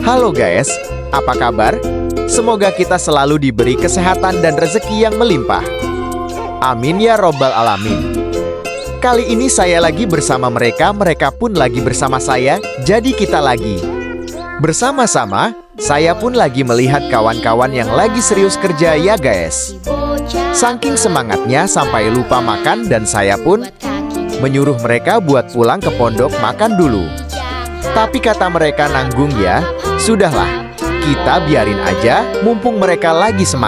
Halo guys, apa kabar? Semoga kita selalu diberi kesehatan dan rezeki yang melimpah. Amin ya robbal alamin. Kali ini saya lagi bersama mereka pun lagi bersama saya, jadi kita lagi bersama-sama. Saya pun lagi melihat kawan-kawan yang lagi serius kerja ya guys. Saking semangatnya sampai lupa makan dan saya pun menyuruh mereka buat pulang ke pondok makan dulu. Tapi kata mereka nanggung ya, sudahlah, kita biarin aja mumpung mereka lagi semangat.